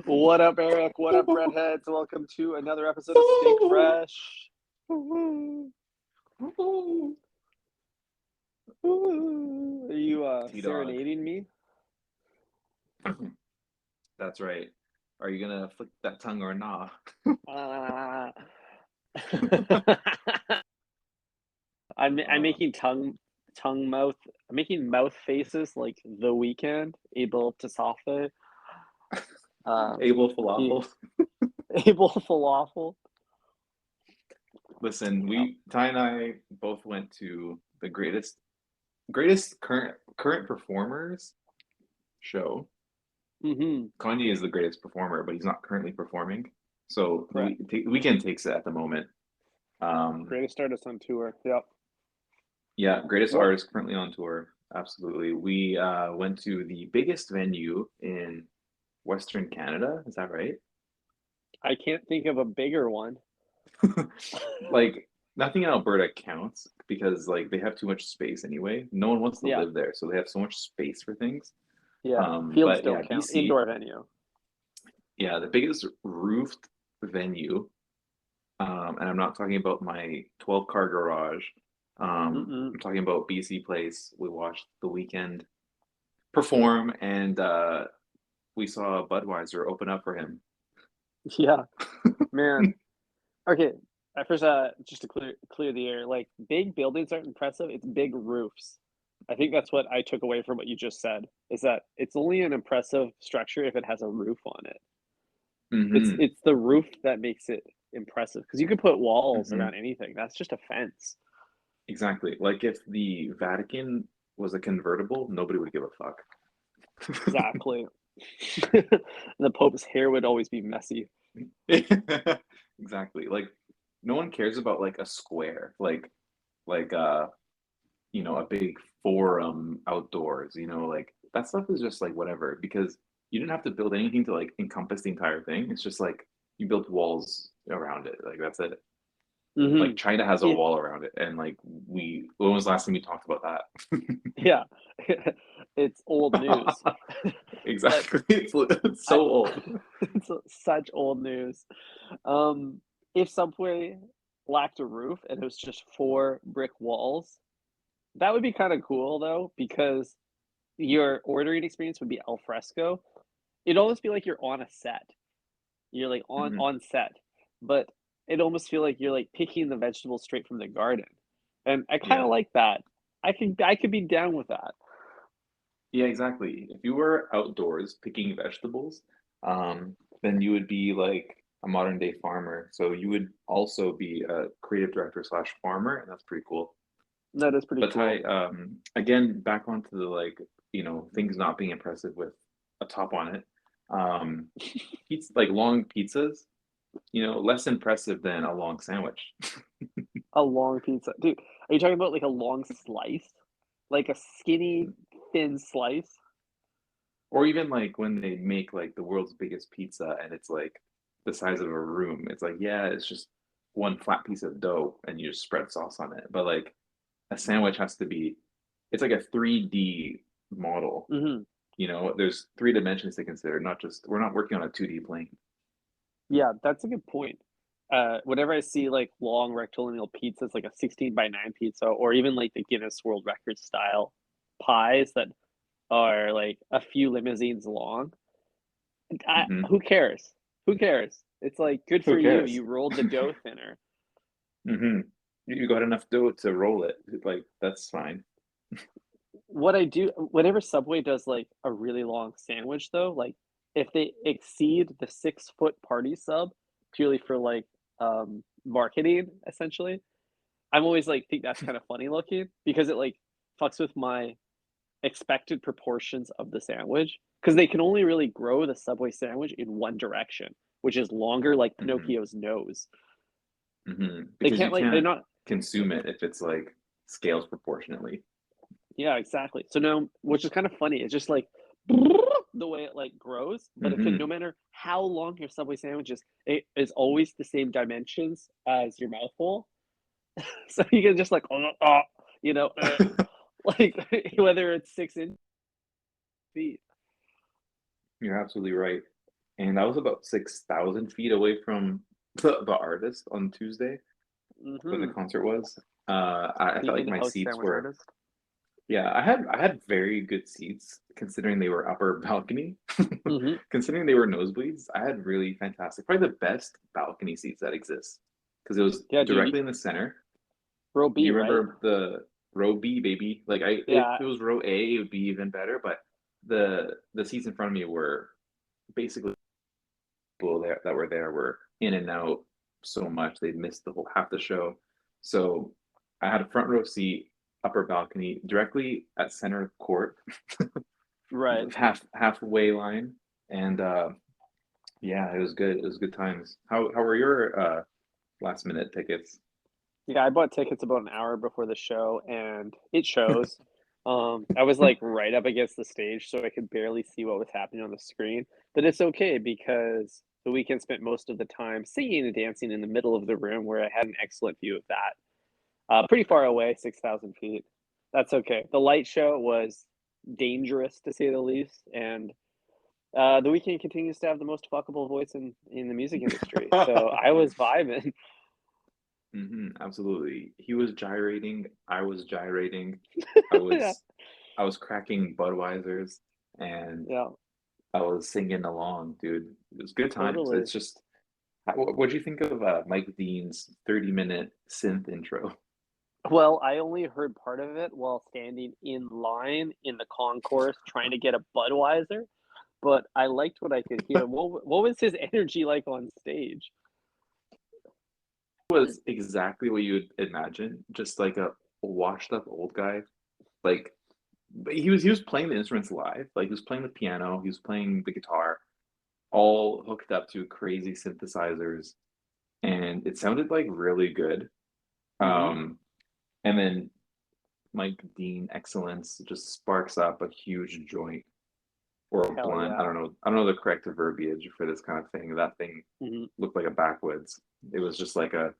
What up, Eric? What up, Redheads? Welcome to another episode of Stay Fresh. Are you T-Dog. serenading me? That's right. Are you gonna flick that tongue or nah? I'm making mouth. I'm making mouth faces like The Weeknd, able to soften. Abel falafel. Able falafel. Listen, Ty and I both went to the greatest current performers show. Mm-hmm. Kanye is the greatest performer, but he's not currently performing. So Correct. Weeknd takes it at the moment. Greatest artist on tour. Yep. Yeah, greatest What? artist currently on tour. Absolutely. We went to the biggest venue in Western Canada. Is that right? I can't think of a bigger one. Like nothing in Alberta counts because like they have too much space anyway. No one wants to Yeah. live there, so they have so much space for things. Yeah. Fields But don't yeah, count. BC, Indoor venue. yeah, the biggest roofed venue. And I'm not talking about my 12-car garage. I'm talking about BC Place. We watched The Weeknd perform, and we saw Budweiser open up for him. Yeah, man. Okay, at first, just to clear the air, like big buildings aren't impressive. It's big roofs. I think that's what I took away from what you just said. Is that it's only an impressive structure if it has a roof on it. It's the roof that makes it impressive because you could put walls around anything. That's just a fence. Exactly. Like if the Vatican was a convertible, nobody would give a fuck. Exactly. The Pope's hair would always be messy. Exactly. Like no one cares about like a square, like a big forum outdoors, like that stuff is just like whatever because you didn't have to build anything to like encompass the entire thing. It's just like you built walls around it. Like that's it. Like China has a wall around it, and like when was the last time we talked about that? Yeah, it's old news. Exactly. It's so old. It's such old news. If Subway lacked a roof and it was just 4 brick walls, that would be kind of cool though, because your ordering experience would be al fresco. It'd almost be like you're on a set. You're like on set, but it almost feel like you're like picking the vegetables straight from the garden, and I kind of like that. I could be down with that. Yeah, exactly. If you were outdoors picking vegetables, then you would be like a modern day farmer. So you would also be a creative director slash farmer, and that's pretty cool. That is pretty But cool. Ty, again, back onto the like, things not being impressive with a top on it. Pizza, like long pizzas, less impressive than a long sandwich. A long pizza, dude. Are you talking about like a long slice, like a skinny thin slice? Or even like when they make like the world's biggest pizza and it's like the size of a room. It's like, yeah, it's just one flat piece of dough and you just spread sauce on it. But like a sandwich has to be, it's like a 3D model. There's 3 dimensions to consider, not just, we're not working on a 2D plane. Yeah, that's a good point. Whenever I see like long rectilineal pizzas, like a 16 by 9 pizza, or even like the Guinness World Record style pies that are like a few limousines long, who cares? Who cares? It's like good for Who you. cares? You rolled the dough thinner. You got enough dough to roll it. Like, that's fine. What I do whenever Subway does like a really long sandwich though, like if they exceed the 6 foot party sub purely for like marketing essentially, I'm always like think that's kind of funny looking because it like fucks with my expected proportions of the sandwich because they can only really grow the Subway sandwich in one direction, which is longer like Pinocchio's nose. They Because you can't like they're can't not. consume it if it's like scales proportionately. Yeah, exactly. So now, which is kind of funny, it's just like the way it like grows, but it could no matter how long your Subway sandwich is, it is always the same dimensions as your mouth hole. So you can just like, like whether it's 6 inches feet. You're absolutely right. And I was about 6,000 feet away from the artist on Tuesday when the Mm-hmm. concert was. I felt like Speaking of my house seats sandwich were, artist. yeah, I had very good seats considering they were upper balcony. Mm-hmm. Considering they were nosebleeds, I had really fantastic, probably the best balcony seats that exist because it was Yeah, dude. directly in the center. Row B, You right? remember the row B, baby? Like if Yeah. it was row A, it would be even better. But the seats in front of me were basically people that were there were in and out so much they missed the whole half the show. So I had a front row seat, upper balcony, directly at center court, Right. halfway line, and yeah, it was good. It was good times. How were your last minute tickets? Yeah, I bought tickets about an hour before the show, and it shows. I was like right up against the stage, so I could barely see what was happening on the screen. But it's okay because the weekend spent most of the time singing and dancing in the middle of the room where I had an excellent view of that. Pretty far away, 6,000 feet. That's okay. The light show was dangerous to say the least, and the weekend continues to have the most fuckable voice in the music industry. So I was vibing. Absolutely. He was gyrating. I was gyrating. I Yeah, was I was cracking Budweisers and yeah, I was singing along, dude. It was good times. totally. It's just, what'd you think of Mike Dean's 30-minute synth intro? Well, I only heard part of it while standing in line in the concourse trying to get a Budweiser, but I liked what I could hear. What was his energy like on stage? It was exactly what you would imagine, just like a washed up old guy. Like, but he was playing the instruments live. Like he was playing the piano, he was playing the guitar, all hooked up to crazy synthesizers, and it sounded like really good. Hmm. Um, and then Mike Dean excellence just sparks up a huge joint or a Hell blunt. yeah. I don't know the correct verbiage for this kind of thing. That thing Hmm. looked like a backwoods. It was just like a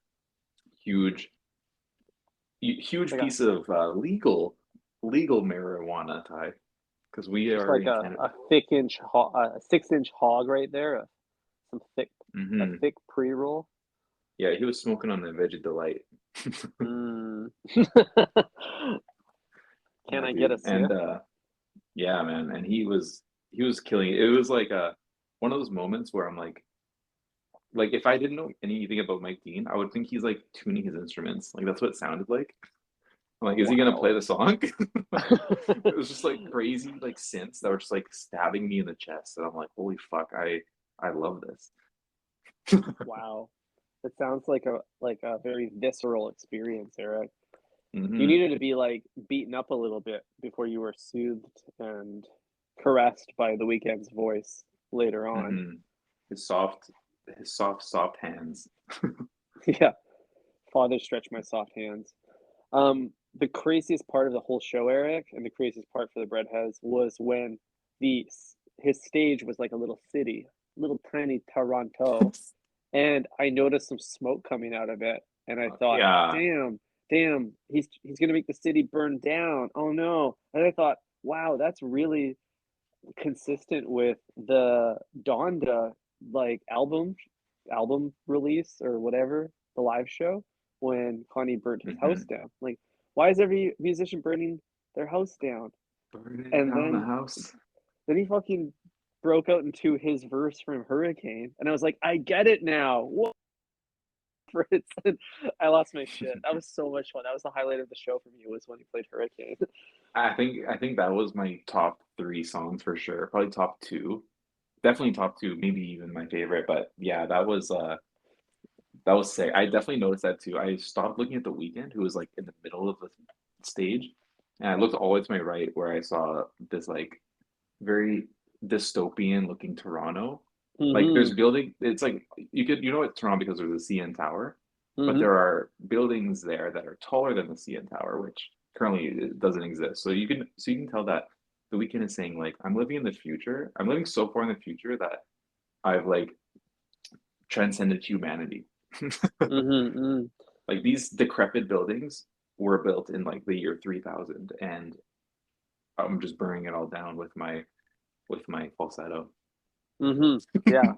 huge, huge Like a piece of legal marijuana, Ty, because we just are like in Canada. a thick a 6 inch hog right there. Some thick a Hmm. thick pre roll. Yeah, he was smoking on the Veggie Delight. Mm. Can Yeah, I get a dude, and sniff? yeah, man, and he was killing it. It was like one of those moments where I'm like if I didn't know anything about Mike Dean, I would think he's like tuning his instruments. Like that's what it sounded like. I'm like, is he gonna play Wow. the song? It was just like crazy like synths that were just like stabbing me in the chest, and I'm like, holy fuck, I love this. Wow. It sounds like a very visceral experience, Eric. You Hmm. needed to be like beaten up a little bit before you were soothed and caressed by the weekend's voice later on. Hmm. His soft, soft hands. Yeah. Father stretch my soft hands. The craziest part of the whole show, Eric, and the craziest part for the Breadheads was when his stage was like a little city, little tiny Toronto, and I noticed some smoke coming out of it, and I thought, Yeah. "Damn, damn, he's gonna make the city burn down. Oh no!" And I thought, "Wow, that's really consistent with the Donda like album release or whatever, the live show when Kanye burnt his house Hmm. down. Like, why is every musician burning their house down?" Burning And down the house. then he fucking broke out into his verse from Hurricane, and I was like, I get it now. What for it? I lost my shit. That was so much fun. That was the highlight of the show for me was when he played Hurricane. I think that was my top three songs for sure. Probably top two. Definitely top two, maybe even my favorite. But yeah, that was sick. I definitely noticed that too. I stopped looking at the Weekend, who was like in the middle of the stage, and I looked all the way to my right where I saw this like very dystopian looking Toronto. Like there's Hmm. building. It's like you know it's Toronto because there's a CN Tower, but Hmm. there are buildings there that are taller than the CN Tower, which currently it doesn't exist. So you can tell that the Weekend is saying like I'm living in the future. I'm living so far in the future that I've like transcended humanity. Hmm. Like these decrepit buildings were built in like the year 3000, and I'm just burning it all down with my with my falsetto. Yeah,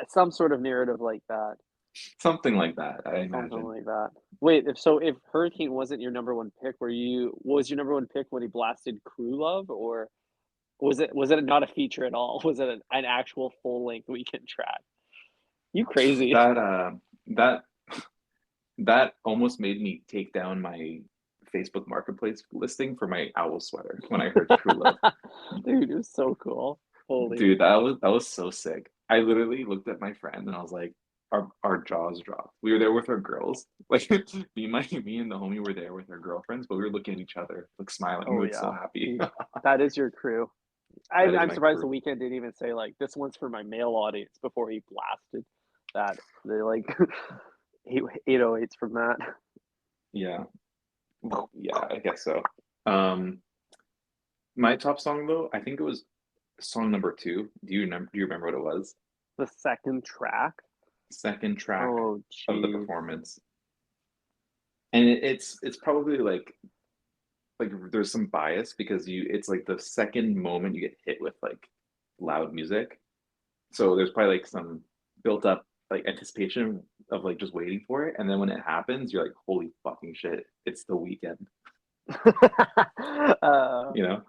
some sort of narrative like that. Something like that, I Something imagine. like that. Wait, if Hurricane wasn't your number one pick, what was your number one pick when he blasted Crew Love, or was it not a feature at all? Was it an actual full length Weekend track? You crazy. That that that almost made me take down my Facebook Marketplace listing for my owl sweater when I heard True Love. Dude, you're so cool. Holy. Dude, that was so sick. I literally looked at my friend and I was like, our jaws dropped. We were there with our girls. Like me and the homie were there with our girlfriends, but we were looking at each other, like smiling. We Oh were so yeah. happy. Dude, that is your crew. That is I'm my surprised the crew. Weekend didn't even say like this one's for my male audience before he blasted that. They like 808s from that. Yeah. Yeah, I guess so. Um, my top song though, I think it was song number two. Do you remember what it was? The second track. Second track Oh of the jeez. performance. And it's probably like there's some bias because it's like the second moment you get hit with like loud music. So there's probably like some built up like anticipation of like just waiting for it. And then when it happens, you're like, holy fucking shit, it's the weekend, uh, you know?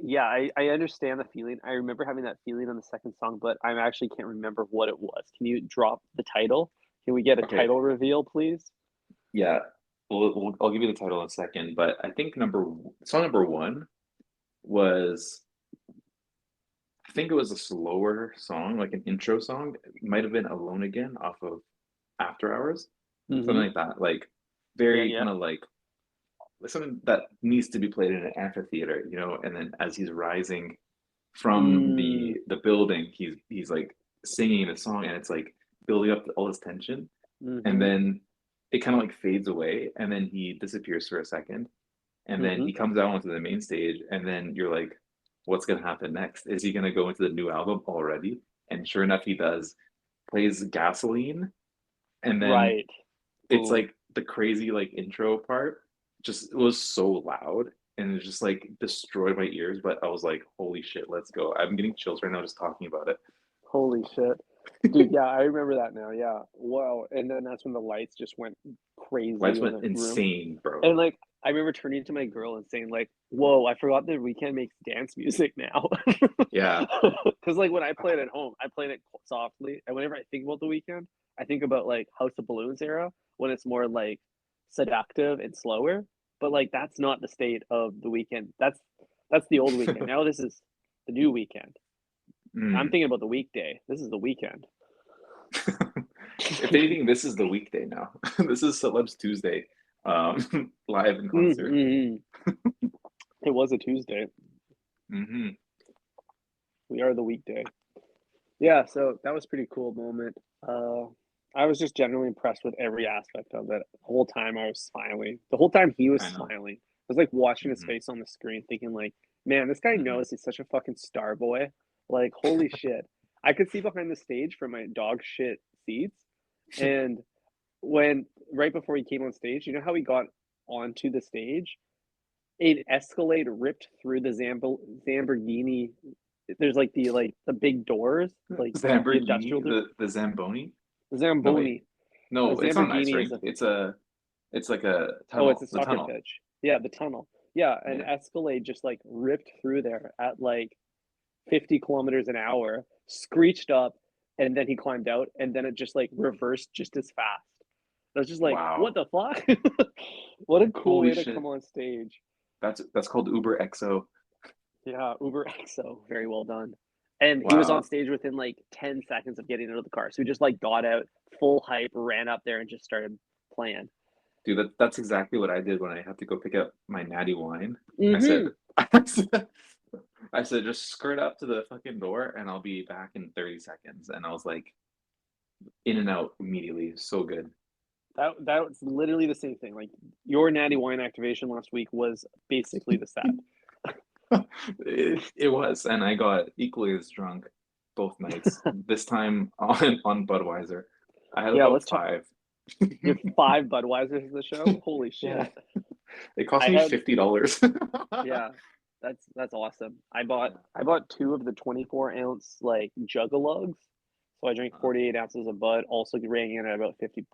yeah, I understand the feeling. I remember having that feeling on the second song, but I actually can't remember what it was. Can you drop the title? Can we get a Okay, title reveal, please? yeah. I'll give you the title in a second, but I think song number one was, I think it was a slower song, like an intro song. It might have been Alone Again off of After Hours, Mm-hmm. something like that. Like Yeah, very yeah. kind of like something that needs to be played in an amphitheater, and then as he's rising from Mm, the building, he's like singing the song, and it's like building up all this tension, and mm-hmm. then it kind of like fades away, and then he disappears for a second, and then Mm-hmm. he comes out onto the main stage, and then you're like, what's gonna happen next? Is he gonna go into the new album already? And sure enough, he does. Plays Gasoline, and then Right. it's Boom. like the crazy like intro part just it was so loud and it just like destroyed my ears. But I was like, holy shit, let's go. I'm getting chills right now just talking about it. Holy shit. Dude, yeah, I remember that now. Yeah. Wow. And then that's when the lights just went crazy Lights in went the room. insane, bro. And like I remember turning to my girl and saying like, "Whoa, I forgot that we can make dance music now." Yeah. Because like when I play it at home, I play it softly, and whenever I think about the weekend, I think about like House of Balloons era when it's more like seductive and slower. But like that's not the state of the weekend. That's the old weekend. Now this is the new weekend. I'm Mm. thinking about the weekday. This is the weekend. If anything, this is the weekday now. This is Celebs Tuesday, live in concert. Mm-hmm. It was a Tuesday. Hmm. We are the weekday. Yeah, so that was pretty cool moment. Uh, I was just generally impressed with every aspect of it. The whole time I was smiling. The whole time he was I know. smiling. I was like watching his Hmm. face on the screen, thinking like, man, this guy Hmm. knows he's such a fucking star boy. Like, holy shit. I could see behind the stage from my dog shit seats. And when right before he came on stage, you know how he got onto the stage? An Escalade ripped through the Lamborghini. There's like the big doors, like the Lamborghini, industrial door. the Zamboni. No, wait. Zamboni. A No, it's not an ice Lamborghini is rink. a It's like a oh, it's a tunnel. The soccer tunnel. pitch. Yeah, the tunnel. Yeah, an Yeah. Escalade just like ripped through there at like 50 kilometers an hour, screeched up, and then he climbed out, and then it just like reversed just as fast. I was just like, what Wow. the fuck? What a cool Holy way to shit. come on stage. That's called Uber XO. Yeah, Uber XO, very well done. And he was on Wow. stage within like 10 seconds of getting out of the car. So he just like got out, full hype, ran up there and just started playing. Dude, that's exactly what I did when I had to go pick up my natty wine. I said Mm-hmm. I said, I said just skirt up to the fucking door and I'll be back in 30 seconds. And I was like in and out immediately. So good. That was literally the same thing. Like your natty wine activation last week was basically the set. It was, and I got equally as drunk both nights. This time on Budweiser. I had Yeah, about let's talk. five. You have 5 Budweisers in the show. Holy Yeah, shit! it cost I me had $50. yeah. That's awesome. I bought two of the 24-ounce like Jugalugs. So I drank Uh, 48 ounces of Bud, also rang in at about $50.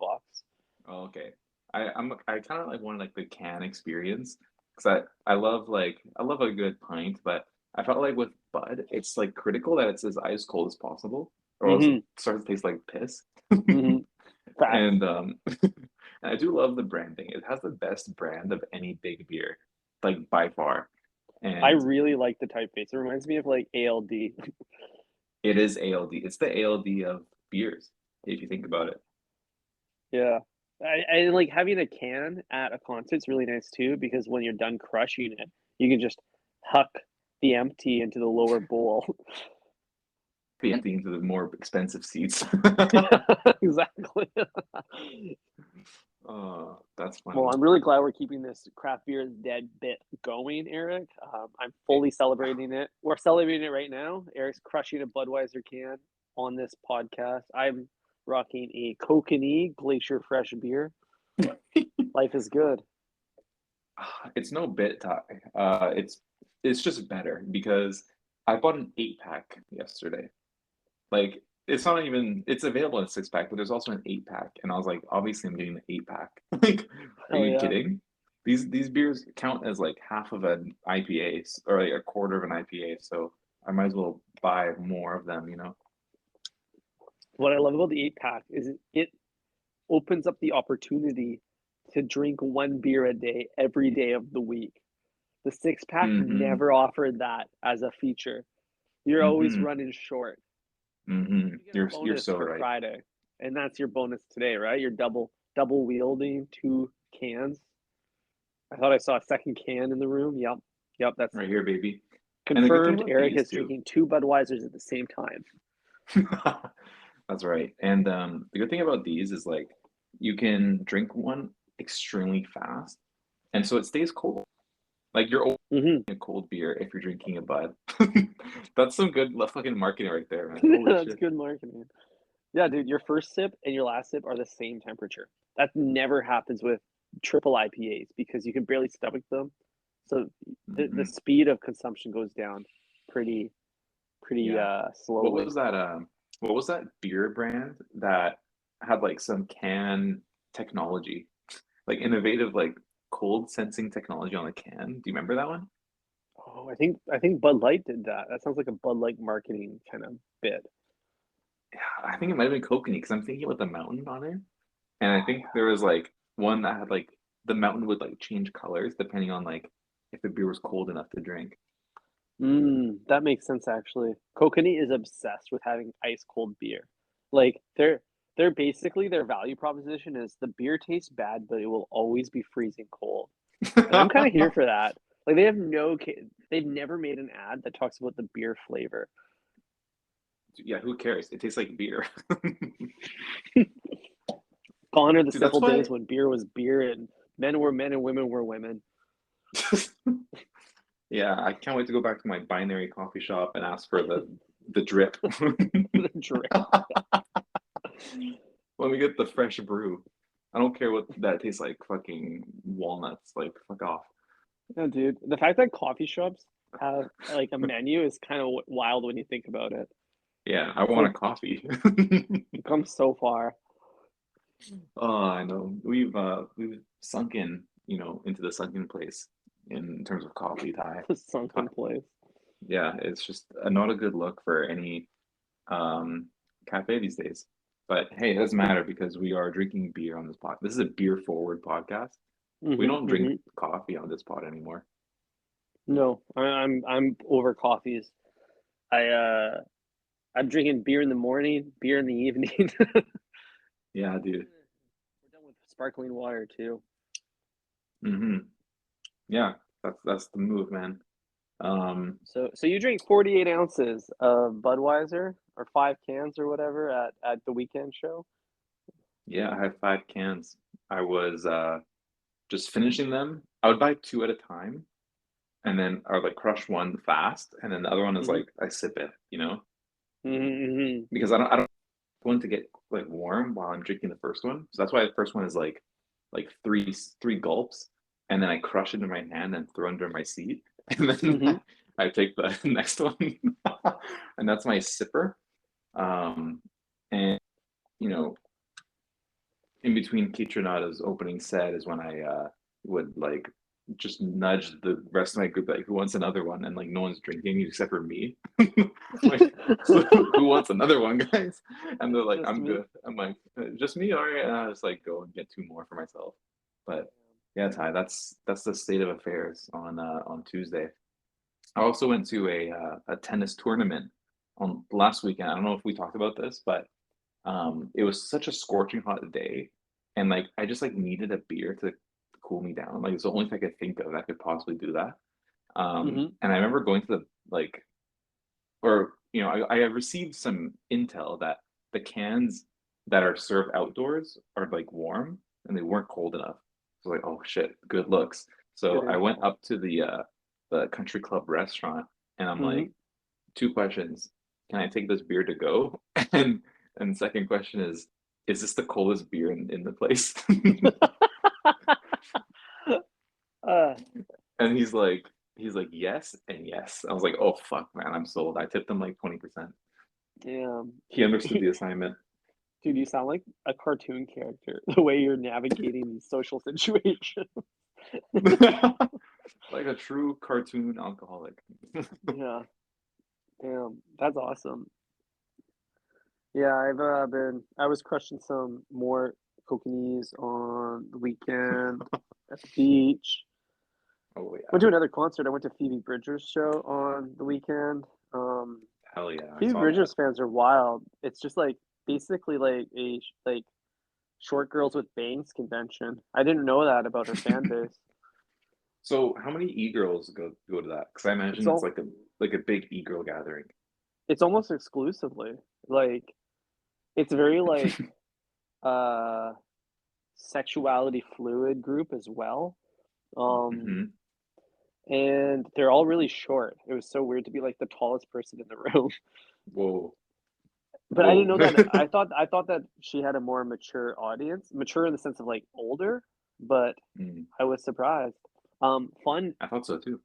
oh, okay. I kind of like want like the can experience because I love a good pint, but I felt like with Bud, it's like critical that it's as ice cold as possible, or else it Mm-hmm. starts to taste like piss. Mm-hmm. Facts. And and I do love the branding. It has the best brand of any big beer, like by far. I And really like the typeface. It reminds me of like ALD. it is ALD. It's the ALD of beers, if you think about it. Yeah. I like having a can at a concert's really nice too, because when you're done crushing it, you can just huck the empty into the lower bowl. The empty into the more expensive seats. Exactly. Oh, that's Well, funny. I'm really glad we're keeping this craft beer is dead bit going, Eric. I'm It- fully celebrating it. We're celebrating it right now. Eric's crushing a Budweiser can on this podcast. I'm rocking a Kokanee Glacier Fresh beer. Life is good. It's no bit tie. It's just better because I bought an 8 pack yesterday. Like it's not even it's available in a 6 pack, but there's also an 8 pack, and I was like, obviously I'm getting the 8 pack. Like, are Hell you yeah. kidding? These beers count as like half of an IPA or like a quarter of an IPA, so I might as well buy more of them, you know? What I love about the 8 pack is it opens up the opportunity to drink one beer a day every day of the week. The 6 pack Mm-hmm. never offered that as a feature. You're always Mm-hmm. running short. Mm-hmm. You get a You're bonus so for right. Friday, and that's your bonus today, right? You're double wielding two cans. I thought I saw a second can in the room. Yep, that's Right here, baby. And the good thing confirmed. about Eric these is too. drinking two Budweisers at the same time. That's right. And the good thing about these is like you can drink one extremely fast, and so it stays cold. Like you're always Hmm. a cold beer if you're drinking a Bud. That's some good fucking marketing right there, man. Holy That's shit. good marketing. Yeah, dude, your first sip and your last sip are the same temperature. That never happens with triple IPAs because you can barely stomach them. So the Hmm. speed of consumption goes down pretty pretty Yeah. What slowly. was that? What was that beer brand that had like some can technology, like innovative, like cold sensing technology on the can? Do you remember that one? Oh, I think Bud Light did that. That sounds like a Bud Light marketing kind of bit. Yeah, I think it might have been Kokanee because I'm thinking about the mountain on it. And I Oh think there was like one that had like the mountain would like change colors depending on like if the beer was cold enough to drink. yeah. That makes sense actually. Kokanee is obsessed with having ice cold beer. Like they're basically their value proposition is the beer tastes bad, but it will always be freezing cold. And I'm kind of here for that. Like they've never made an ad that talks about the beer flavor. Yeah, who cares? It tastes like beer. Gone are the Dude, that's simple days why. when beer was beer and men were men and women were women. Yeah, I can't wait to go back to my binary coffee shop and ask for the drip. The drip. Let me get the fresh brew. I don't care what that tastes like. Fucking walnuts. Like fuck off. Yeah, dude. The fact that coffee shops have like a menu is kind of wild when you think about it. Yeah, I It's want a like coffee. you come so far. Oh, I know. We've sunken, into the sunken place in terms of coffee Thai. The sunken place. Yeah, it's just not a good look for any um cafe these days. But hey, it doesn't matter because we are drinking beer on this pod. This is a beer forward podcast. We don't drink Hmm. coffee on this pod anymore. No, I'm over coffees. I I'm drinking beer in the morning, beer in the evening. Yeah, dude. We're done with sparkling water too. Hmm. Yeah, that's the move, man. Um, So you drink 48 ounces of Budweiser or 5 cans or whatever at the weekend show. yeah, I had 5 cans. I was just finishing them. I would buy two at a time and then I would like crush one fast, and then the other one is Hmm. like I sip it, Hmm. because I don't want to get like warm while I'm drinking the first one. So that's why the first one is like three gulps, and then I crush it in my hand and throw it under my seat. and then Mm-hmm. I take the next one, and that's my sipper. Um, and you know, in between Kitchenada's opening set is when I would like just nudge the rest of my group like who wants another one, and like no one's drinking except for me. Like, so who wants another one, guys? And they're It's like, just I'm me. good. I'm like, just me, all right. And I just like go and get two more for myself. But yeah, Ty, that's the state of affairs on Tuesday. I also went to a tennis tournament on last weekend. I don't know if we talked about this, but it was such a scorching hot day, and like I just like needed a beer to cool me down. Like it's the only thing I could think of that could possibly do that. Mm-hmm. And I remember going to the like, or I have received some intel that the cans that are served outdoors are like warm and they weren't cold enough. So like, oh shit, good looks. Good So I went intel. up to the country club restaurant and I'm Mm-hmm. like, two questions. Can I take this beer to go? And second question is this the coldest beer in the place? uh, And he's like, yes and yes. I was like, oh fuck, man, I'm sold. I tipped him like 20%. Damn. He understood the assignment. Dude, you sound like a cartoon character, the way you're navigating these social situations. Like a true cartoon alcoholic. Yeah. Damn. That's awesome. Yeah, I was crushing some more coconuts on the weekend at the beach. Oh Went yeah. to another concert. I went to Phoebe Bridgers' show on the weekend. Hell yeah, I Phoebe saw that. Bridgers fans are wild. It's just like basically like a like short girls with bangs convention. I didn't know that about her fan base. So how many e-girls go to that? Because I It's imagine it's all like a big e-girl gathering. it's almost exclusively like it's very like uh sexuality fluid group as well. Um Hmm. and they're all really short. It was so weird to be like the tallest person in the room. Whoa. But I didn't Whoa. know that. I thought that she had a more mature audience, mature in the sense of like older, but Mm, I was surprised. Fun I thought so too.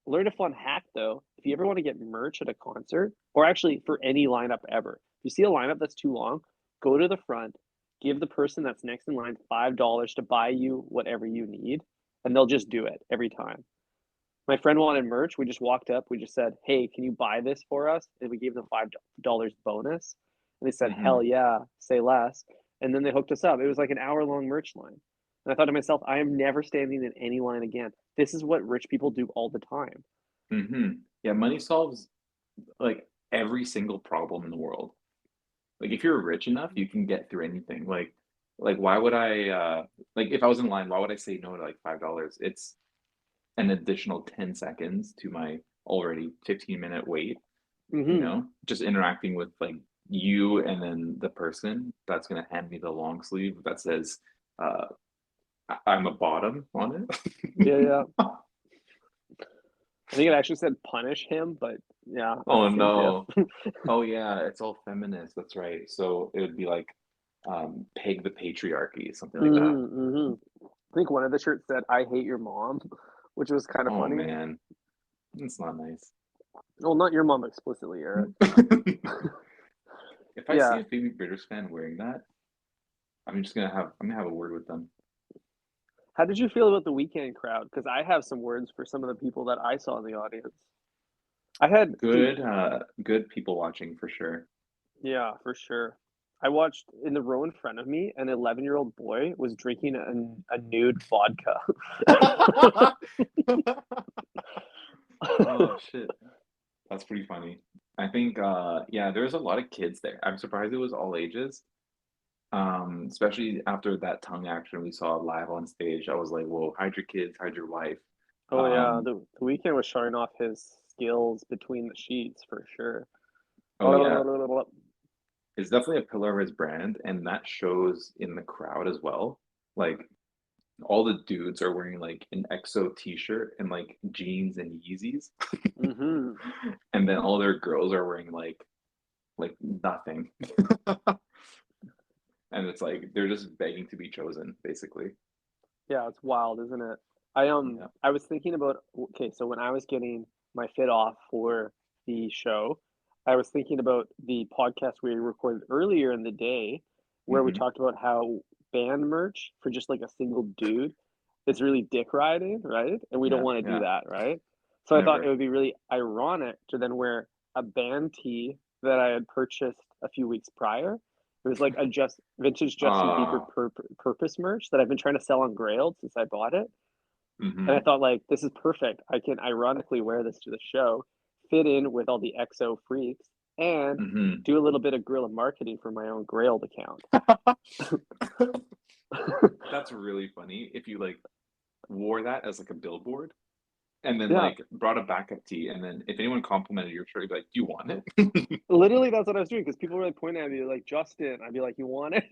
Learn a fun hack though. If you ever want to get merch at a concert, or actually for any lineup ever, if you see a lineup that's too long, go to the front, give the person that's next in line $5 to buy you whatever you need, and they'll just do it every time. My friend wanted merch. We just walked up. We just said, "Hey, can you buy this for us?" And we gave them $5 bonus. And they said, "Hell Hmm. yeah, say less." And then they hooked us up. It was like an hour-long merch line. And I thought to myself, I am never standing in any line again. This is what rich people do all the time. Hmm. Yeah, money solves like every single problem in the world. Like if you're rich enough, you can get through anything. Like why would I like if I was in line, why would I say no to like $5? It's an additional 10 seconds to my already 15-minute wait, Mm-hmm. just interacting with like you and then the person that's gonna hand me the long sleeve that says uh I'm a bottom on Yeah, yeah. it. I think it actually said punish him, but yeah, that's Oh the same diff. no. Oh yeah, it's all feminist. That's right. So it would be like peg the patriarchy, something like that. Mm-hmm, mm-hmm. I think one of the shirts said "I hate your mom," which was kind of Oh funny. man, it's not nice. Well, not your mom explicitly, Eric. If I see Yeah. a Phoebe Bridgers fan wearing that, I'm gonna have a word with them. How did you feel about the weekend crowd? Because I have some words for some of the people that I saw in the audience. I had, dude, Good people watching for sure. yeah, for sure. I watched in the row in front of me, an 11-year-old boy was drinking a nude vodka. Oh shit. That's pretty funny. I think yeah, there's a lot of kids there. I'm surprised it was all ages. Especially after that tongue action we saw live on stage. I was like, whoa, hide your kids, hide your wife. Oh yeah, Um, the weekend was showing off his skills between the sheets for sure. oh yeah, it's definitely a pillar of his brand, and that shows in the crowd as well. Like all the dudes are wearing like an EXO t-shirt and like jeans and Yeezys, Mm-hmm. and then all their girls are wearing like nothing. And it's like they're just begging to be chosen, basically. Yeah, it's wild, isn't it? Yeah. I was thinking about, okay, so when I was getting my fit off for the show, I was thinking about the podcast we recorded earlier in the day where we Hmm. talked about how band merch for just like a single dude is really dick riding, right? And we don't Yeah. want to do Yeah. that, right? So I thought it Never. would be really ironic to then wear a band tee that I had purchased a few weeks prior. It was like a just vintage Justin Bieber Oh. purpose merch that I've been trying to sell on Grailed since I bought it. And I Hmm. thought, like, this is perfect. I can ironically wear this to the show, fit in with all the XO freaks, and Hmm. do a little bit of guerrilla marketing for my own Grailed account. That's really funny if you like wore that as like a billboard and then Yeah, like brought a backup tee, and then if anyone complimented your shirt, you'd be like, "Do you want it?" literally, that's what I was doing because people were like pointing at me like, Justin. I'd be like, you want it?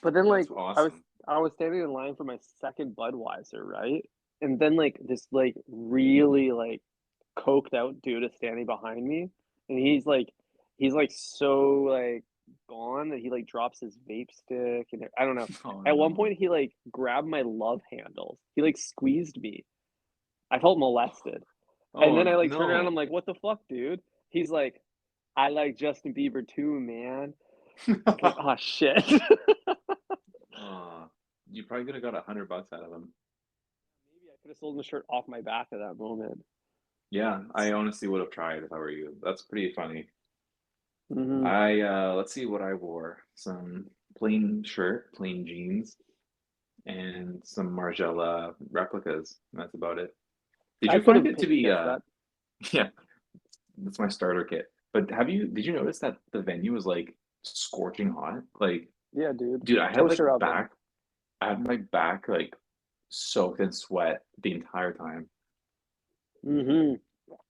But then That's like awesome. I was standing in line for my second Budweiser, right? And then like this like really like coked out dude is standing behind me, and he's like so like gone that he like drops his vape stick, and I don't know. Oh At one no. point, he like grabbed my love handles. He like squeezed me. I felt molested, and then Oh I like turned around. I'm no. like, "What the fuck, dude?" He's like, "I like Justin Bieber too, man." I was like, "Oh shit." uh, you probably could have got $100 out of them. Maybe I could have sold the shirt off my back at that moment. Yeah, I honestly would have tried if I were you. That's pretty funny. Hmm. I let's see what I wore. Some plain shirt, plain jeans, and some Margiela replicas. That's about it. Did I you could find have it to be guessed that. yeah, that's my starter kit. But did you notice that the venue was like scorching hot? Like, Yeah, dude. dude, I had like Toaster oven. I had my back like soaked in sweat the entire time. Hmm.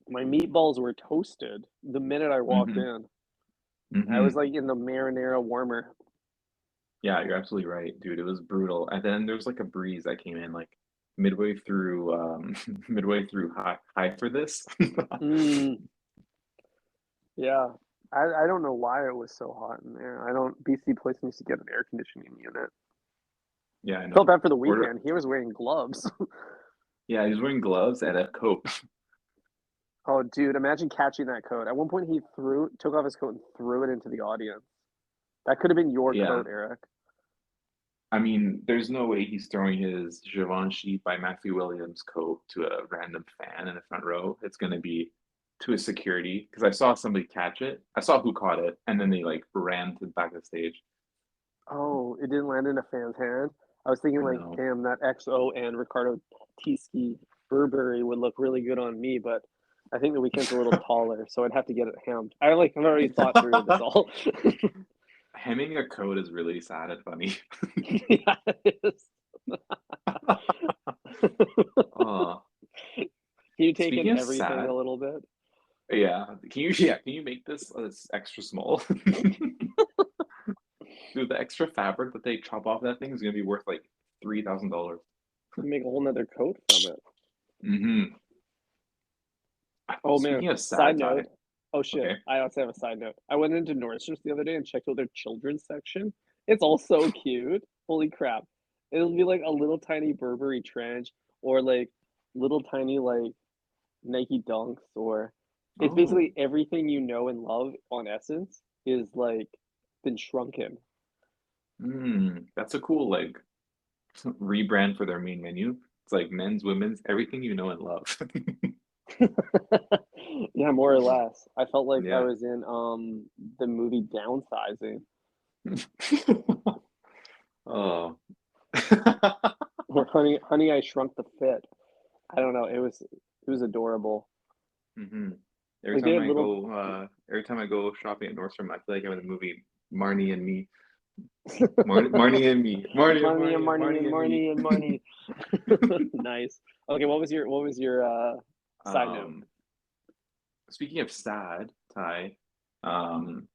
My meatballs were toasted the minute I walked Hmm. in. I was Hmm. like in the marinara warmer. Yeah, you're absolutely right, dude. It was brutal. And then there was like a breeze that came in like midway through midway through high for this. Mm, yeah. I don't know why it was so hot in there. I don't BC Place needs to get an air conditioning unit. Yeah, I Felt know. bad for the Order weekend. He was wearing gloves. Yeah, he was wearing gloves and a coat. Oh, dude, imagine catching that coat. At one point, he took off his coat and threw it into the audience. That could have been your Yeah. coat, Eric. I mean, there's no way he's throwing his Givenchy by Matthew Williams coat to a random fan in the front row. It's going to be to a security because I saw somebody catch it. I saw who caught it, and then they like ran to the back of the stage. Oh, it didn't land in a fan's hand. I was thinking I like, know. damn, that XO and Ricardo Tiski Burberry would look really good on me, but I think the weekend's a little taller, so I'd have to get it hemmed. I've already thought through this all. Hemming a coat is really sad and funny. Yeah, it is. uh, Can you take in Speaking of everything a sad, little bit? yeah, can you make this extra small? Dude, the extra fabric that they chop off that thing is gonna be worth like $3,000. Make a whole nother coat from it. Mm-hmm. Oh man, Speaking of side sad, note. Ty. Oh shit, Okay. I also have a side note. I went into Nordstrom's the other day and checked out their children's section. It's all so cute. Holy crap. It'll be like a little tiny Burberry trench or like little tiny like Nike Dunks or it's Oh, basically everything you know and love on Essence is like been shrunken. that's a cool like rebrand for their main menu. It's like men's, women's, everything you know and love. Yeah, more or less. I felt like I Yeah. was in the movie Downsizing. Oh. Or Honey I Shrunk the Fit. I don't know. It was adorable. Hmm. Like they had little Every time I go shopping at Nordstrom, I feel like I'm in the movie Marnie and Me. Marnie and Me. Marnie and Marnie and Marnie and Me. Marnie and Marnie. Nice. Okay, what was your side note? Um, Speaking of sad, Ty, um,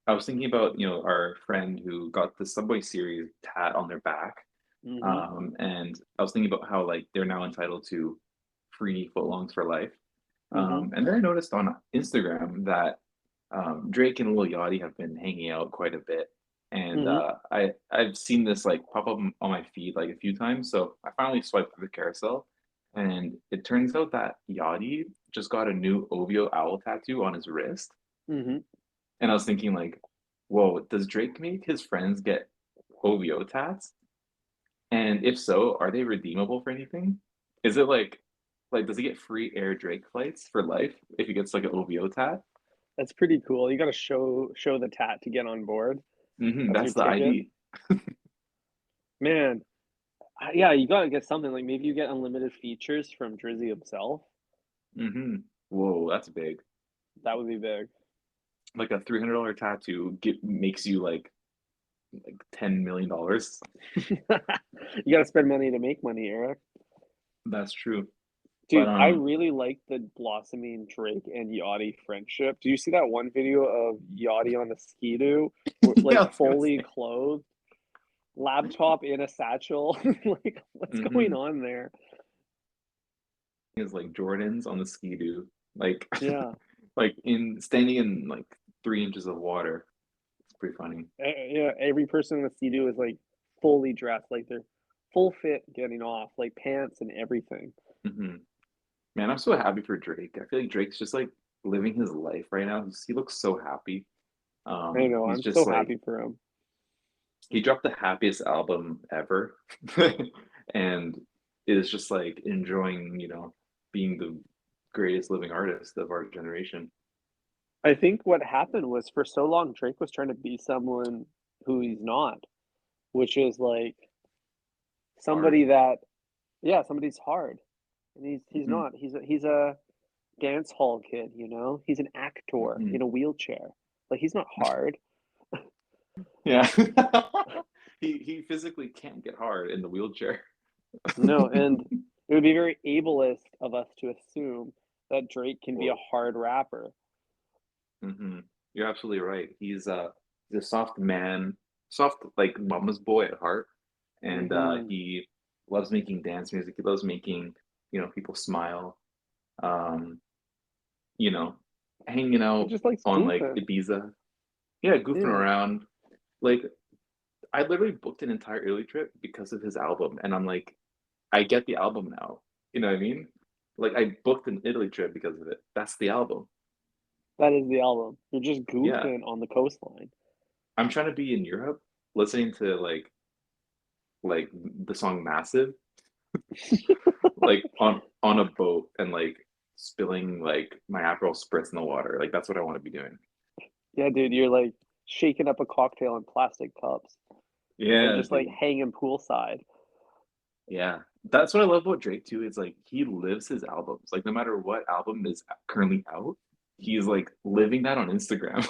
I was thinking about, our friend who got the Subway series tat on their back. Mm-hmm. And I was thinking about how like they're now entitled to free footlongs for life. Mm-hmm. And then I noticed on Instagram that Drake and Lil Yachty have been hanging out quite a bit. and Hmm. I've seen this like pop up on my feed like a few times. So I finally swiped through the carousel, and it turns out that Yachty just got a new OVO owl tattoo on his wrist. Hmm. And I was thinking like, whoa, does Drake make his friends get OVO tats? And if so, are they redeemable for anything? Is it like does he get free Air Drake flights for life if he gets like an OVO tat? That's pretty cool. You got to show the tat to get on board. That's your That's the ticket, ID. man. Yeah, you got to get something like maybe you get unlimited features from Drizzy himself. Whoa, that's big. That would be big. Like a $300 tattoo makes you like $10 million. You got to spend money to make money, Eric. That's true. But Dude, I really like the blossoming Drake and Yachty friendship. Do you see that one video of Yachty on the ski-doo, yeah, I like was gonna fully say. clothed, laptop in a satchel? Like, what's going hmm on there? Is like Jordans on the ski-doo, like Yeah. like in standing in like 3 inches of water. It's pretty funny. Yeah, every person in the ski-doo is like fully dressed, like they're full fit getting off, like pants and everything. hmm Man, I'm so happy for Drake. I feel like Drake's just like living his life right now. He looks so happy. I know, He's I'm just so like happy for him. he dropped the happiest album ever, and is just like enjoying, being the greatest living artist of our generation. I think what happened was for so long Drake was trying to be someone who he's not, which is like Hard. somebody that yeah, somebody's hard. And he's hmm not. He's a dance hall kid, you know? He's an actor hmm in a wheelchair. Like he's not hard. Yeah. He physically can't get hard in the wheelchair. No, and it would be very ableist of us to assume that Drake can be a Whoa. hard rapper. hmm You're absolutely right. He's a soft man, soft like mama's boy at heart, and Hmm. he loves making dance music. He loves making people smile. Um, you know, hanging He out just likes on like goofing. Ibiza. Yeah, goofing Yeah. around. Like I literally booked an entire Italy trip because of his album, and I'm like, I get the album now. You know what I mean? Like I booked an Italy trip because of it. That's the album. That is the album. You're just Yeah. goofing on the coastline. I'm trying to be in Europe listening to like the song Massive, like on a boat and like spilling like my Aperol spritz in the water. Like that's what I want to be doing. Yeah, dude, you're like shaking up a cocktail in plastic cups and Yeah, just like dude. hanging poolside. Yeah. That's what I love about Drake too. Is like he lives his albums. Like no matter what album is currently out, he's like living that on Instagram.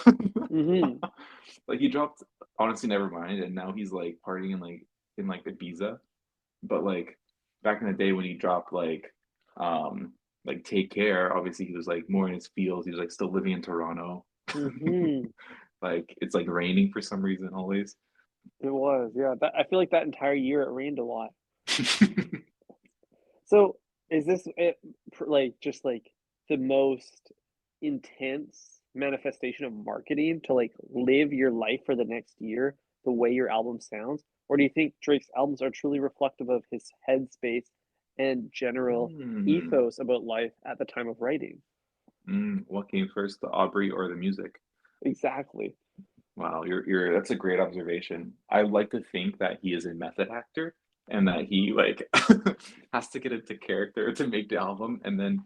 Hmm. Like he dropped Honestly Nevermind, and now he's like partying in like Ibiza. But like back in the day when he dropped like Take Care, obviously he was like more in his fields. He was like still living in Toronto. Hmm. Like it's like raining for some reason always. It was, yeah. I feel like that entire year it rained a lot. So is this it, like just like the most intense manifestation of marketing to like live your life for the next year the way your album sounds? Or do you think Drake's albums are truly reflective of his headspace and general Hmm. ethos about life at the time of writing? What came first, the Aubrey or the music? Exactly. Wow, you're that's a great observation. I like to think that he is a method actor and that he like has to get into character to make the album, and then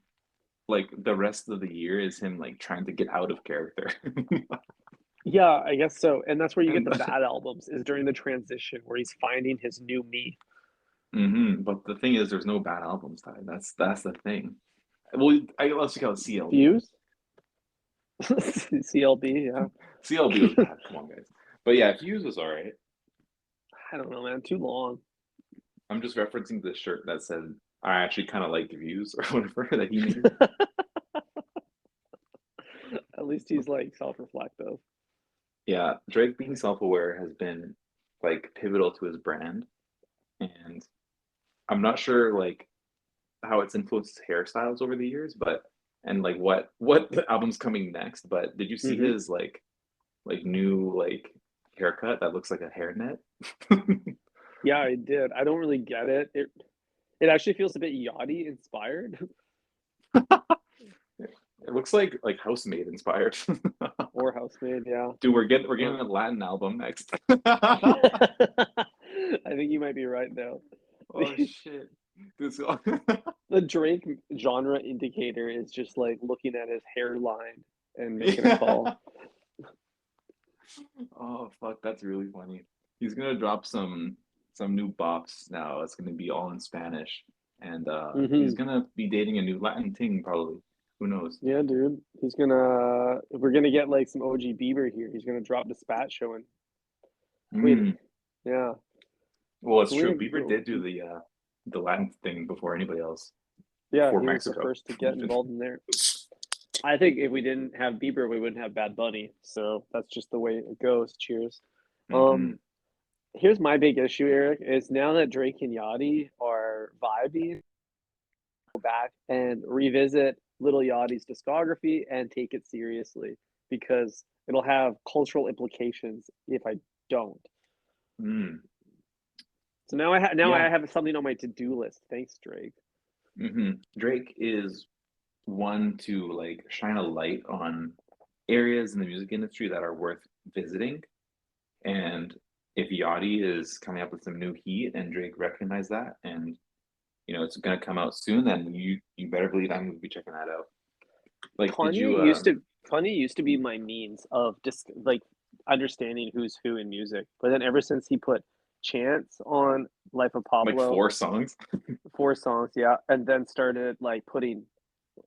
like the rest of the year is him like trying to get out of character. Yeah, I guess so. And that's where you get And the bad albums, is during the transition where he's finding his new me. but the thing is, there's no bad albums, Ty. That's the thing. Well, let's check out CLB. Views? CLB, yeah. CLB was bad. Come on, guys. But yeah, Fuse was all right. I don't know, man. Too long. I'm just referencing the shirt that said I actually kind of like Views or whatever that he made. At least he's like self-reflective. Yeah, Drake being self-aware has been like pivotal to his brand, and I'm not sure like how it's influenced hairstyles over the years, but and like what the album's coming next. But did you see Hmm. his like new like haircut that looks like a hairnet? Yeah, I did. I don't really get it. It actually feels a bit Yachty inspired. It looks like housemaid inspired. Or housemaid, yeah. Dude, we're getting Um, a Latin album next. I think you might be right though. Oh shit. Dude, so- The Drake genre indicator is just like looking at his hairline and making a yeah. call. Oh fuck, that's really funny. He's gonna drop some new bops now. It's gonna be all in Spanish, and he's Hmm. gonna be dating a new Latin ting probably. Who knows? Yeah, dude. We're gonna get like some OG Bieber here. He's gonna drop the spat showing. Wait, Mm. yeah. Well, So it's way true. to Bieber go. did do the Latin thing before anybody else, Yeah, before he was the Mexico. first to get involved in there. I think if we didn't have Bieber, we wouldn't have Bad Bunny. So that's just the way it goes. Cheers. Hmm. Um, Here's my big issue, Eric, is now that Drake and Yachty are vibing, go back and revisit Little Yachty's discography and take it seriously because it'll have cultural implications if I don't. Mm. So now Yeah. I have something on my to-do list. Thanks, Drake. Drake is one to like shine a light on areas in the music industry that are worth visiting. And if Yachty is coming up with some new heat and Drake recognized that, and it's gonna come out soon, then you better believe I'm gonna be checking that out. Like, did Kanye you? used to Kanye used to be my means of just like understanding who's who in music. But then ever since he put Chance on Life of Like Pablo, 4 songs? 4 songs, yeah, and then started like putting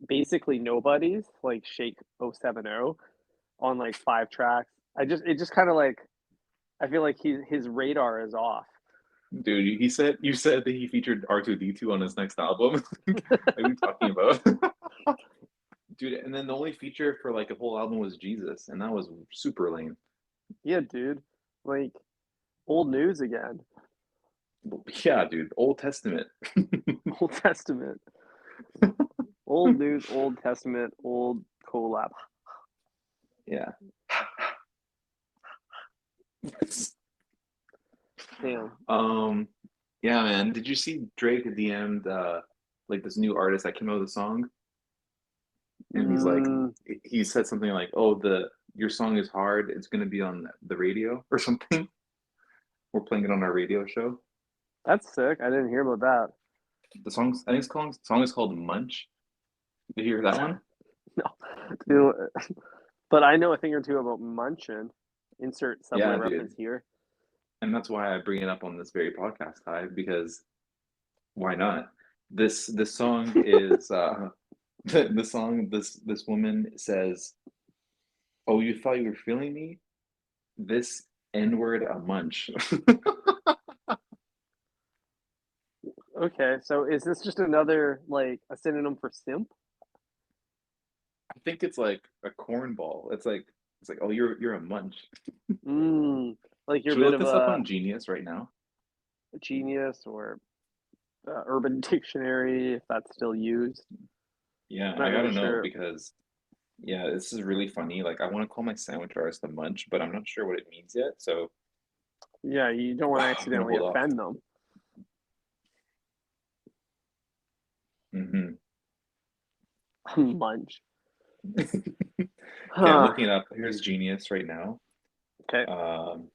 basically nobodies like Shake 070 on like 5 tracks. It just kind of like I feel like his radar is off. Dude, you said that he featured R2D2 on his next album. What are you talking about? Dude, and then the only feature for like a whole album was Jesus, and that was super lame. Yeah, dude, like old news again. Yeah, dude, Old Testament. Old Testament, old news, Old Testament, old collab. Yeah. Damn. Um, yeah, man. Did you see Drake DM'd like this new artist that came out with a song? And he's like, Mm, he said something like, "Oh, the your song is hard. It's gonna be on the radio or something. We're playing it on our radio show." that's sick. I didn't hear about The song's I think song is called Munch. Did you hear that that. one? No, dude, but I know a thing or two about Munchin. Insert Subway Yeah, dude. reference here. And that's why I bring it up on this very podcast, Ty, because why not? This song is the song this woman says, "Oh, you thought you were feeling me? This N-word a munch." Okay, so is this just another like a synonym for simp? I think it's like a cornball. It's like, "Oh, you're a munch." Like you're a Should we bit look of this up a on Genius right now? genius or Urban Dictionary if that's still used. Yeah, Not I really gotta know sure. because yeah, this is really funny. Like I want to call my sandwich artist a munch, but I'm not sure what it means yet. So Yeah, you don't want to I'm gonna accidentally hold off. offend them. Hmm. Munch. Okay, I'm Huh. looking it up. Here's Genius right now. Okay. Um,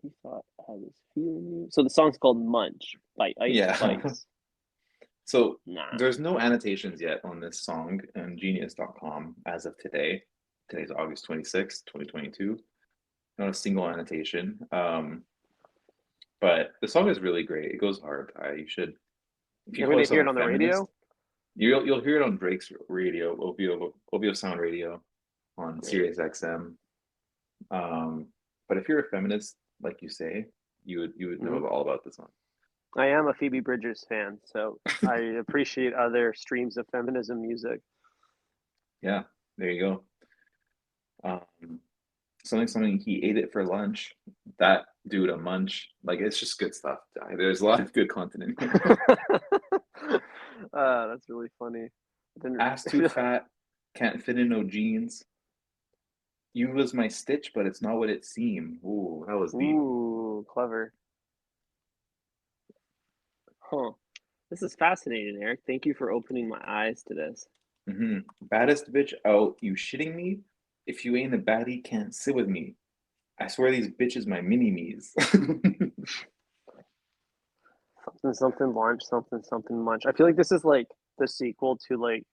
He thought I was feeling you. So the song's called Munch by Ice yeah. Spice. So Nah. there's no annotations yet on this song on genius.com as of today. Today's August 26th, 2022. Not a single annotation. But the song is really great. It goes hard. You should, if you You're call gonna hear yourself it a on the feminist, radio? you'll hear it on Drake's radio, OVO Sound Radio, on Great. Sirius XM. But if you're a feminist, like you say, you would know Hmm. all about this song. I am a Phoebe Bridgers fan, so I appreciate other streams of feminism music. Yeah, there you go. Um, something he ate it for lunch. That dude a munch. Like it's just good stuff. There's a lot of good content in here. That's really funny. I didn't Ass too fat, can't fit in no jeans. You was my stitch, but it's not what it seemed. Ooh, that was deep. Ooh, clever. Huh. This is fascinating, Eric. Thank you for opening my eyes to this. Baddest bitch out. You shitting me? If you ain't a baddie, can't sit with me. I swear these bitches my mini-me's. Something something lunch, something something munch. I feel like this is like the sequel to like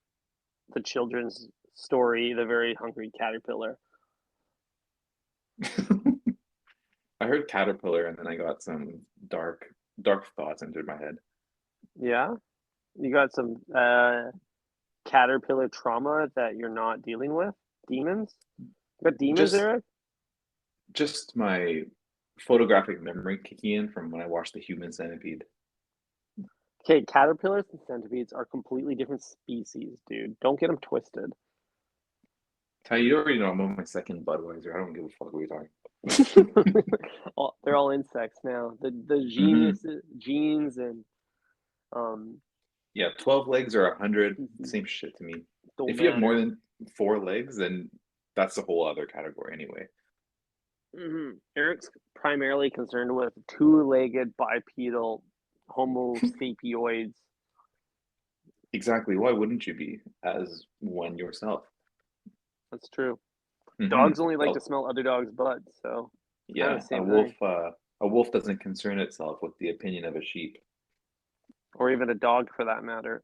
the children's story, The Very Hungry Caterpillar. I heard caterpillar and then I got some dark thoughts entered my head. Yeah? You got some caterpillar trauma that you're not dealing with? Demons? You got demons, Just Eric? just my photographic memory kicking in from when I watched The Human Centipede. Okay, caterpillars and centipedes are completely different species, dude. Don't get them twisted. Ty, you already know I'm on my second Budweiser. I don't give a fuck what you're talking. They're all insects now. The hmm genes and Yeah, 12 legs or 100, same shit to me. don't If you have more matter. than 4 legs, then that's a whole other category anyway. Eric's primarily concerned with two-legged bipedal Homo sapioids. Exactly. Why wouldn't you be as one yourself? That's true. hmm Dogs only like Oh, to smell other dogs' butts, so it's kind of yeah, the same thing. a wolf doesn't concern itself with the opinion of a sheep Or even a dog for that matter.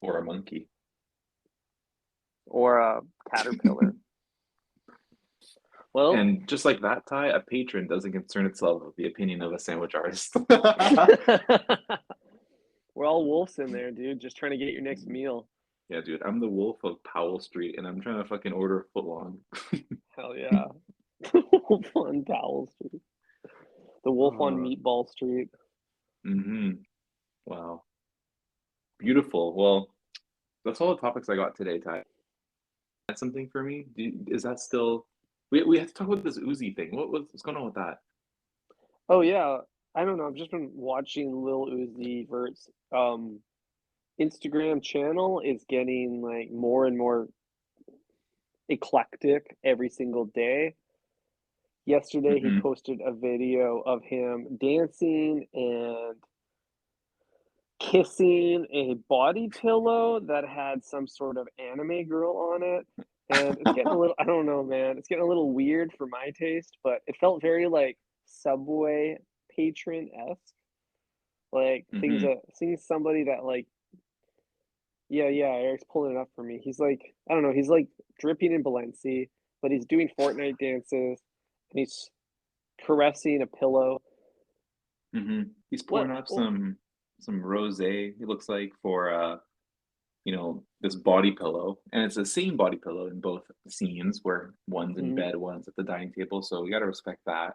or a monkey. Or a caterpillar. Well, And just like that, Ty, a patron doesn't concern itself with the opinion of a sandwich artist. we're all wolves in there, dude, just trying to get your next meal. Yeah, dude, I'm the wolf of Powell Street, and I'm trying to fucking order a foot long. Hell yeah. Wolf on Powell Street. The wolf on Uh, Meatball Street. wow, beautiful. Well, that's all the topics I got today, Ty. That's something for me. Is that still? We have to talk about this Uzi thing. What's going on with that? Oh yeah. I don't know. I've just been watching Lil Uzi Vert's Instagram channel is getting like more and more eclectic every single day. Yesterday he hmm posted a video of him dancing and kissing a body pillow that had some sort of anime girl on it. And it's getting a little, I don't know, man. It's getting a little weird for my taste, but it felt very like Subway patron-esque. Like things hmm that seeing somebody that like, yeah, yeah, Eric's pulling it up for me. He's like, I don't know, he's like dripping in Balenci, but he's doing Fortnite dances and he's caressing a pillow. He's What? pouring up Oh, some rosé. It looks like for this body pillow, and it's the same body pillow in both scenes where one's in mhm. bed, one's at the dining table. So we got to respect that.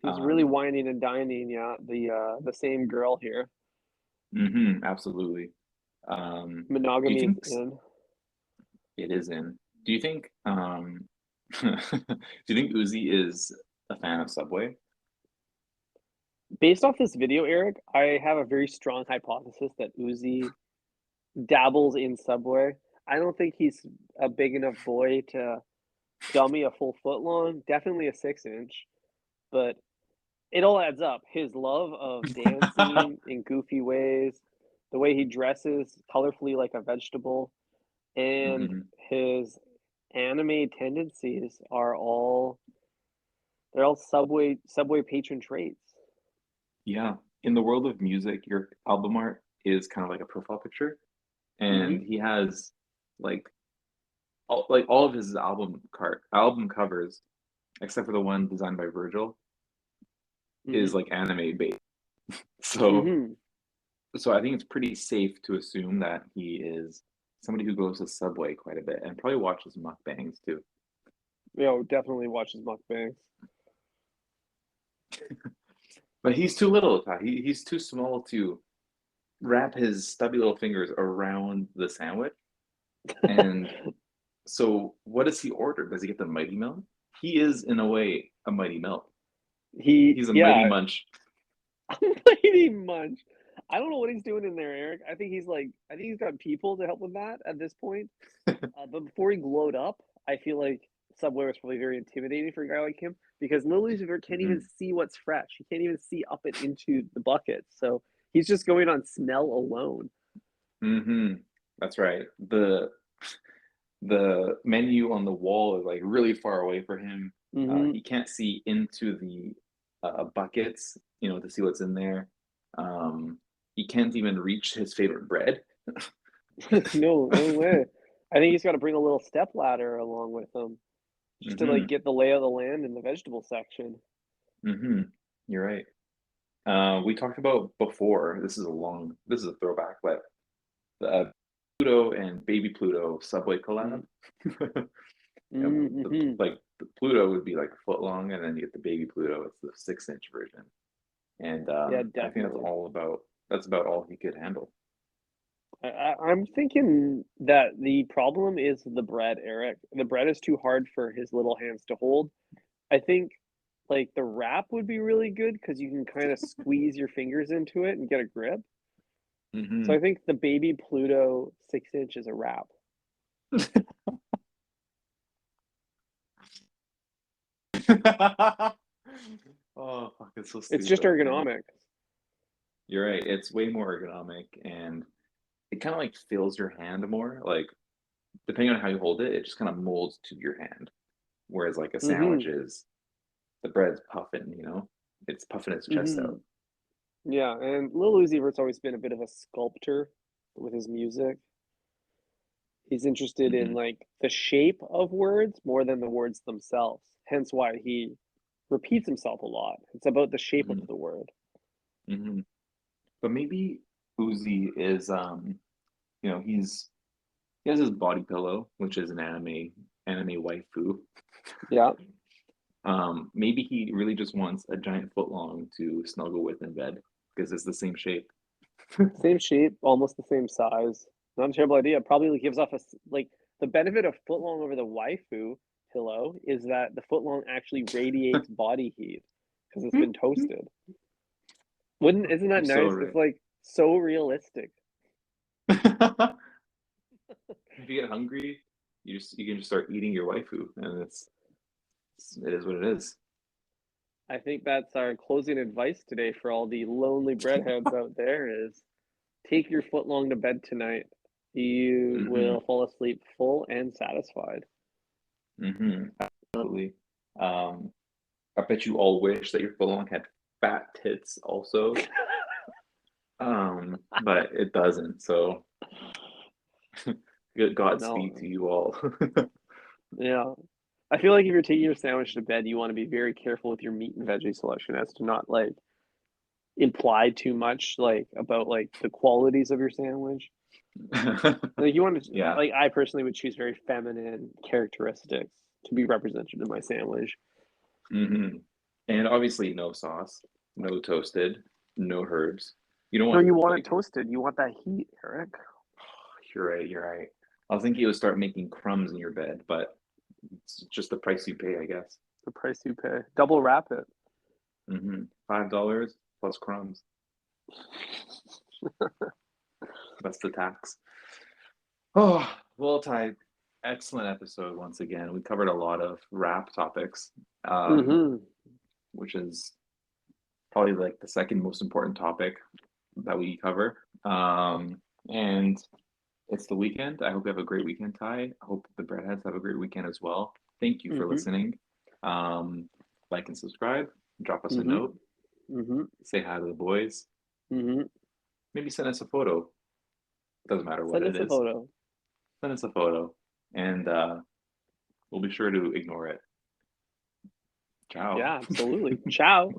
He's really Um, whining and dining, yeah. The same girl here. absolutely. Do you Monogamy is think in. it is in? Do you think do you think Uzi is a fan of Subway? Based off this video, Eric, I have a very strong hypothesis that Uzi dabbles in Subway. I don't think he's a big enough boy to dummy a full foot long, definitely a 6 inch, but it all adds up. His love of dancing in goofy ways, the way he dresses colorfully like a vegetable, and hmm his anime tendencies are all they're all Subway patron traits. Yeah. In the world of music, your album art is kind of like a profile picture, Mm-hmm. and he has like all of his album covers, except for the one designed by Virgil, Mm-hmm. is like anime based. So Mm-hmm. so I think it's pretty safe to assume that he is somebody who goes to Subway quite a bit and probably watches mukbangs too. Definitely watches mukbangs. But he's too little. He's too small to wrap his stubby little fingers around the sandwich. And so, what does he order? Does he get the Mighty Melt? He is, in a way, a Mighty Melt. He's a Mighty Yeah, Munch. Mighty Munch. I don't know what he's doing in there, Eric. I think he's got people to help with that at this point. But before he glowed up, I feel like Subway was probably very intimidating for a guy like him because Lil Uzi Vert can't even Mhm. see what's fresh. He can't even see up and into the bucket. So he's just going on smell alone. Mhm. That's right. The menu on the wall is like really far away for him. Hmm. He can't see into the buckets, to see what's in there. Um, he can't even reach his favorite bread. No way. I think he's got to bring a little step ladder along with him just to like Hmm. get the lay of the land in the vegetable section. Hmm. You're right. We talked about before. This is a throwback, but the Pluto and Baby Pluto Subway collab. Mm-hmm. The Pluto would be like a foot long, and then you get the Baby Pluto. It's the 6 inch version, and Yeah, I think definitely. that's about all he could handle. I'm thinking that the problem is the bread, Eric. The bread is too hard for his little hands to hold. I think like the wrap would be really good because you can kind of squeeze your fingers into it and get a grip. So Hmm. I think the baby Pluto 6 inch is a wrap. Oh fuck! It's so It's just stupid. And ergonomic. you're right. It's way more ergonomic, and it kind of like fills your hand more. Like depending on how you hold it, it just kind of molds to your hand. Whereas like a Mm-hmm. sandwich is the bread's puffing. It's puffing its chest Mm-hmm. out. Yeah, and Lil Uzi Vert's always been a bit of a sculptor with his music. He's interested in Hmm. like the shape of words more than the words themselves. Hence why he repeats himself a lot. It's about the shape of Hmm. the word. Hmm. But maybe Uzi is he has his body pillow, which is an anime waifu. Yeah, Maybe he really just wants a giant footlong to snuggle with in bed because it's the same shape. same shape, almost the same size. Not a terrible idea. Probably gives off like the benefit of footlong over the waifu pillow is that the footlong actually radiates body heat because it's been toasted. Wouldn't isn't that You're so nice? It's right. like so realistic. If you get hungry, you can just start eating your waifu, and it is what it is. I think that's our closing advice today for all the lonely breadheads out there is take your footlong to bed tonight. You Hmm. will fall asleep full and satisfied. Hmm. Absolutely. Um, I bet you all wish that your footlong had fat tits also. But it doesn't. So good Godspeed to No, you all. yeah. I feel like if you're taking your sandwich to bed, you want to be very careful with your meat and veggie selection as to not like imply too much like about like the qualities of your sandwich. Like you want to Yeah. like I personally would choose very feminine characteristics to be represented in my sandwich. Hmm. And obviously no sauce, no toasted, no herbs. You don't No, want you want it like toasted. You want that heat, Eric. you're right, you're right. I was thinking you would start making crumbs in your bed, but it's just the price you pay, I guess. The price you pay. Double wrap it. $5 plus crumbs. That's the tax. Oh, well, Ty, excellent episode once again. We covered a lot of rap topics, um, Mm-hmm. which is probably like the second most important topic that we cover. And it's the weekend. I hope you have a great weekend, Ty. I hope the breadheads have a great weekend as well. Thank you for Mm-hmm. listening. Um, like and subscribe. Drop us a Mm-hmm. note. Mm-hmm. Say hi to the boys. Mm-hmm. Maybe send us a photo. Doesn't matter what Send it us a is. photo. Send us a photo, and we'll be sure to ignore it. Ciao. Yeah, absolutely. Ciao.